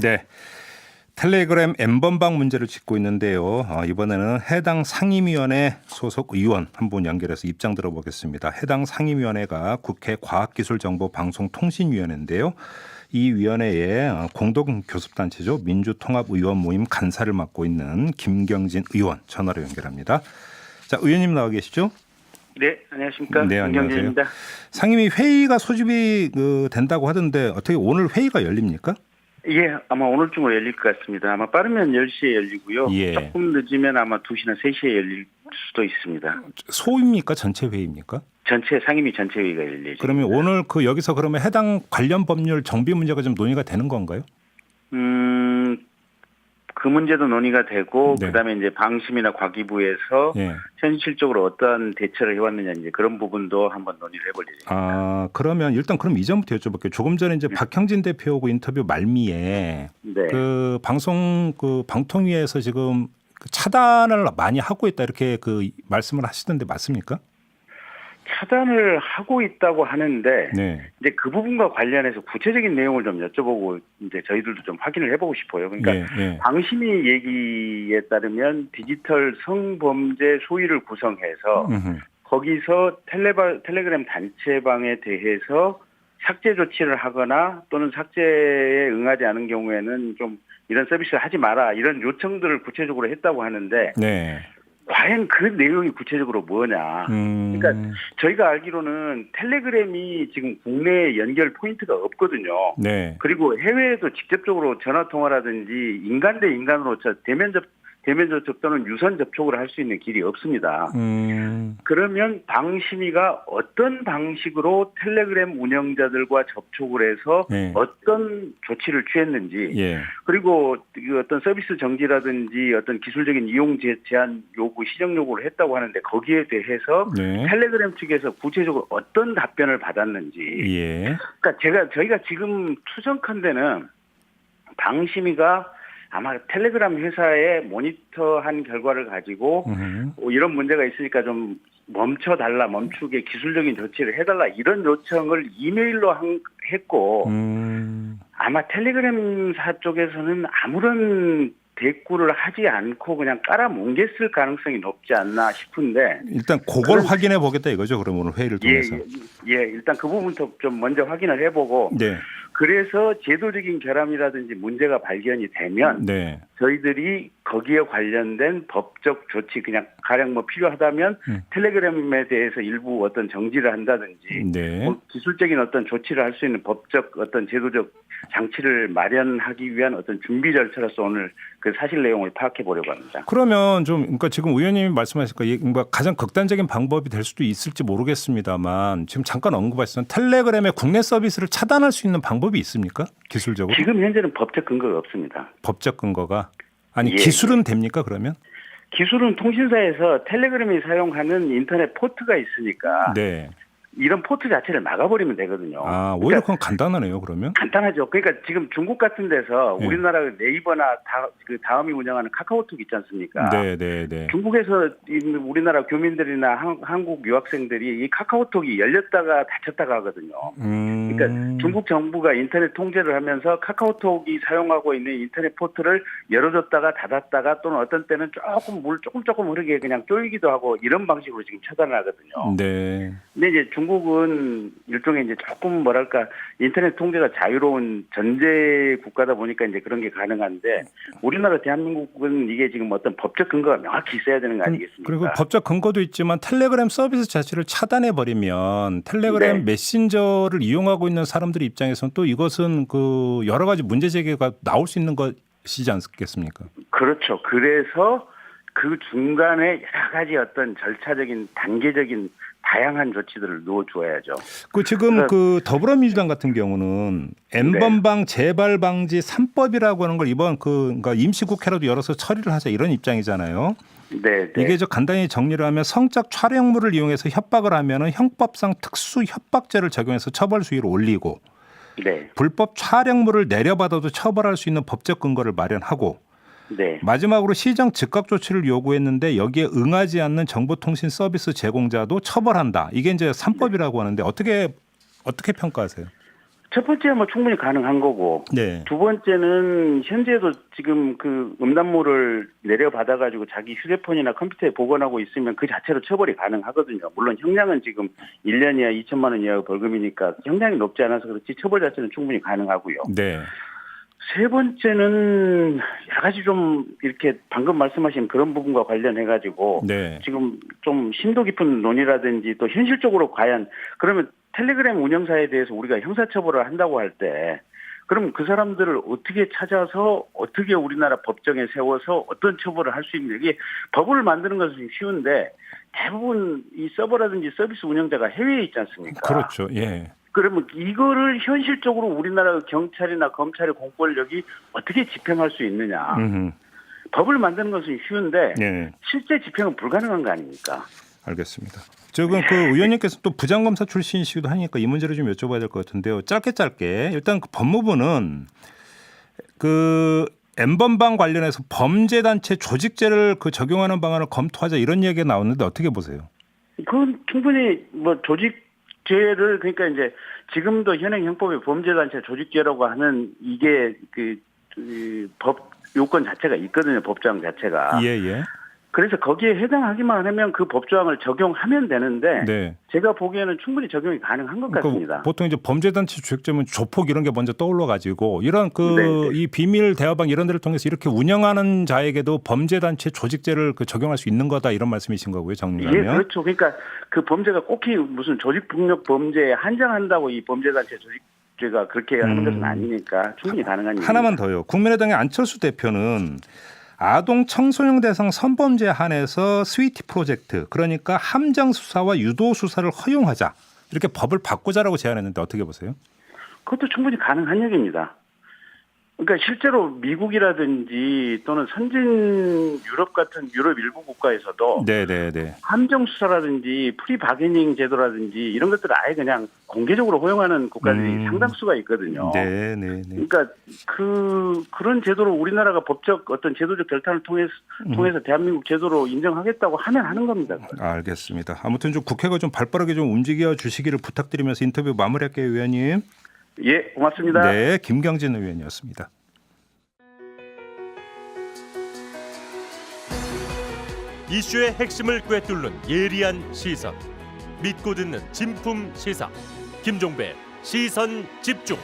네. 텔레그램 N번방 문제를 짚고 있는데요. 이번에는 해당 상임위원회 소속 의원 한 분 연결해서 입장 들어보겠습니다. 해당 상임위원회가 국회 과학기술정보방송통신위원회인데요. 이 위원회에 공동교섭단체죠. 민주통합의원 모임 간사를 맡고 있는 김경진 의원 전화로 연결합니다. 자, 의원님 나와 계시죠? 네, 안녕하십니까. 네, 안녕하세요. 김경진입니다. 상임위 회의가 소집이 된다고 하던데 어떻게 오늘 회의가 열립니까? 예, 아마 오늘쯤으로 열릴 것 같습니다. 아마 빠르면 10시에 열리고요. 예. 조금 늦으면 아마 2시나 3시에 열릴 수도 있습니다. 소입니까? 전체 회의입니까? 상임위 전체 회의가 열릴 예정입니다. 그러면 오늘 여기서 그러면 해당 관련 법률 정비 문제가 좀 논의가 되는 건가요? 그 문제도 논의가 되고 네. 그다음에 이제 방심이나 과기부에서 예. 현실적으로 어떠한 대처를 해왔느냐 이제 그런 부분도 한번 논의를 해볼 예정입니다. 그러면 일단 그럼 이전부터 여쭤볼게요. 조금 전에 이제 박형진 대표하고 인터뷰 말미에 네. 그 방통위에서 지금 차단을 많이 하고 있다 이렇게 말씀을 하시던데 맞습니까? 차단을 하고 있다고 하는데 네. 이제 그 부분과 관련해서 구체적인 내용을 좀 여쭤보고 이제 저희들도 좀 확인을 해보고 싶어요. 그러니까 예. 방심위 얘기에 따르면 디지털 성범죄 소위를 구성해서 거기서 텔레그램 단체방에 대해서 삭제 조치를 하거나 또는 삭제에 응하지 않은 경우에는 좀 이런 서비스를 하지 마라 이런 요청들을 구체적으로 했다고 하는데 네. 과연 그 내용이 구체적으로 뭐냐. 그러니까 저희가 알기로는 텔레그램이 지금 국내에 연결 포인트가 없거든요. 네. 그리고 해외에도 직접적으로 전화통화라든지 인간 대 인간으로 대면 접촉 또는 유선 접촉을 할 수 있는 길이 없습니다. 그러면 방심위가 어떤 방식으로 텔레그램 운영자들과 접촉을 해서 네. 어떤 조치를 취했는지 예. 그리고 어떤 서비스 정지라든지 어떤 기술적인 이용 제한 요구, 시정 요구를 했다고 하는데 거기에 대해서 네. 텔레그램 측에서 구체적으로 어떤 답변을 받았는지. 예. 그러니까 저희가 지금 추정컨대는 방심위가 아마 텔레그램 회사에 모니터한 결과를 가지고 이런 문제가 있으니까 좀 멈추게 기술적인 조치를 해달라 이런 요청을 이메일로 했고 아마 텔레그램사 쪽에서는 아무런 대꾸를 하지 않고 그냥 깔아뭉갰을 가능성이 높지 않나 싶은데 일단 그걸 확인해 보겠다 이거죠. 그럼 오늘 회의를 통해서. 일단 그 부분부터 좀 먼저 확인을 해보고 네. 그래서 제도적인 결함이라든지 문제가 발견이 되면 네. 저희들이 거기에 관련된 법적 조치 그냥 가령 필요하다면 텔레그램에 대해서 일부 어떤 정지를 한다든지 네. 기술적인 어떤 조치를 할 수 있는 법적 어떤 제도적 장치를 마련하기 위한 어떤 준비 절차로서 오늘 그 사실 내용을 파악해 보려고 합니다. 그러면 그러니까 지금 의원님이 말씀하실 가장 극단적인 방법이 될 수도 있을지 모르겠습니다만 지금 잠깐 언급하셨던 텔레그램의 국내 서비스를 차단할 수 있는 방법이 있습니까? 기술적으로? 지금 현재는 법적 근거가 없습니다. 법적 근거가? 아니 기술은 됩니까 그러면? 기술은 통신사에서 텔레그램이 사용하는 인터넷 포트가 있으니까 네. 이런 포트 자체를 막아버리면 되거든요. 오히려 그건 간단하네요 그러면? 간단하죠. 그러니까 지금 중국 같은 데서 우리나라 네이버나 다음이 운영하는 카카오톡 있지 않습니까? 네. 중국에서 우리나라 교민들이나 한국 유학생들이 이 카카오톡이 열렸다가 닫혔다가 하거든요. 그러니까 중국 정부가 인터넷 통제를 하면서 카카오톡이 사용하고 있는 인터넷 포트를 열어줬다가 닫았다가 또는 어떤 때는 조금 흐르게 그냥 쪼이기도 하고 이런 방식으로 지금 차단을 하거든요. 네. 근데 이제 중국은 일종의 이제 조금 인터넷 통제가 자유로운 전제 국가다 보니까 이제 그런 게 가능한데 우리나라 대한민국은 이게 지금 어떤 법적 근거가 명확히 있어야 되는 거 아니겠습니까? 그리고 법적 근거도 있지만 텔레그램 서비스 자체를 차단해 버리면 텔레그램 메신저를 이용하고 있는 사람들 입장에서는 또 이것은 여러 가지 문제 제기가 나올 수 있는 것이지 않겠습니까? 그렇죠. 그래서 그 중간에 여러 가지 어떤 절차적인 단계적인 다양한 조치들을 넣어줘야죠. 지금 더불어민주당 같은 경우는 N번방 재발 방지 3법이라고 하는 걸 이번 그러니까 임시국회라도 열어서 처리를 하자 이런 입장이잖아요. 네. 이게 간단히 정리를 하면 성적 촬영물을 이용해서 협박을 하면은 형법상 특수 협박죄를 적용해서 처벌 수위를 올리고 불법 촬영물을 내려받아도 처벌할 수 있는 법적 근거를 마련하고 마지막으로 시정 즉각 조치를 요구했는데 여기에 응하지 않는 정보통신 서비스 제공자도 처벌한다. 이게 이제 3법이라고 하는데 어떻게 평가하세요? 첫 번째 뭐 충분히 가능한 거고, 네. 두 번째는 현재도 지금 그 음란물을 내려받아가지고 자기 휴대폰이나 컴퓨터에 보관하고 있으면 그 자체로 처벌이 가능하거든요. 물론 형량은 지금 1년 이하 2천만 원 이하 벌금이니까 형량이 높지 않아서 그렇지 처벌 자체는 충분히 가능하고요. 네. 세 번째는 여러 가지 좀 이렇게 방금 말씀하신 그런 부분과 관련해가지고 네. 지금 좀 심도 깊은 논의라든지 또 현실적으로 과연 그러면 텔레그램 운영사에 대해서 우리가 형사처벌을 한다고 할 때 그럼 그 사람들을 어떻게 찾아서 어떻게 우리나라 법정에 세워서 어떤 처벌을 할 수 있는 이게 법을 만드는 것은 쉬운데 대부분 이 서버라든지 서비스 운영자가 해외에 있지 않습니까? 그렇죠. 예. 그러면 이거를 현실적으로 우리나라 경찰이나 검찰의 공권력이 어떻게 집행할 수 있느냐. 법을 만드는 것은 쉬운데 예. 실제 집행은 불가능한 거 아닙니까? 알겠습니다. 지금 그 의원님께서 또 부장검사 출신이시기도 하니까 이 문제를 좀 여쭤봐야 될 것 같은데요. 짧게 일단 그 법무부는 그 N번방 관련해서 범죄단체 조직죄를 그 적용하는 방안을 검토하자 이런 얘기가 나왔는데 어떻게 보세요? 그건 충분히 뭐 조직죄를 그러니까 이제 지금도 현행 형법에 범죄단체 조직죄라고 하는 이게 그 법 요건 자체가 있거든요. 법조항 자체가. 예. 그래서 거기에 해당하기만 하면 그 법조항을 적용하면 되는데 네. 제가 보기에는 충분히 적용이 가능한 것 같습니다. 보통 이제 범죄단체 조직죄면 조폭 이런 게 먼저 떠올라 가지고 이런 네. 이 비밀 대화방 이런 데를 통해서 이렇게 운영하는 자에게도 범죄단체 조직죄를 그 적용할 수 있는 거다 이런 말씀이신 거고요, 정리하면. 예, 그렇죠. 그러니까 그 범죄가 꼭히 무슨 조직폭력 범죄에 한정한다고 이 범죄단체 조직죄가 그렇게 하는 것은 아니니까 충분히 가능한 일입니다. 하나만 더요. 국민의당의 안철수 대표는 아동 청소년 대상 성범죄에 한해서 스위티 프로젝트 그러니까 함정 수사와 유도 수사를 허용하자 이렇게 법을 바꾸자라고 제안했는데 어떻게 보세요? 그것도 충분히 가능한 얘기입니다. 그러니까 실제로 미국이라든지 또는 선진 유럽 같은 유럽 일부 국가에서도 네네네. 함정 수사라든지 프리바게닝 제도라든지 이런 것들을 아예 그냥 공개적으로 허용하는 국가들이 상당수가 있거든요. 네네네. 그러니까 그런 제도로 우리나라가 법적 어떤 제도적 결단을 통해서 대한민국 제도로 인정하겠다고 하면 하는 겁니다. 알겠습니다. 아무튼 좀 국회가 좀 발빠르게 좀 움직여 주시기를 부탁드리면서 인터뷰 마무리할게요, 의원님. 예, 고맙습니다. 네, 김경진 의원이었습니다. 이슈의 핵심을 꿰뚫는 예리한 시선, 믿고 듣는 진품 시사, 김종배 시선 집중.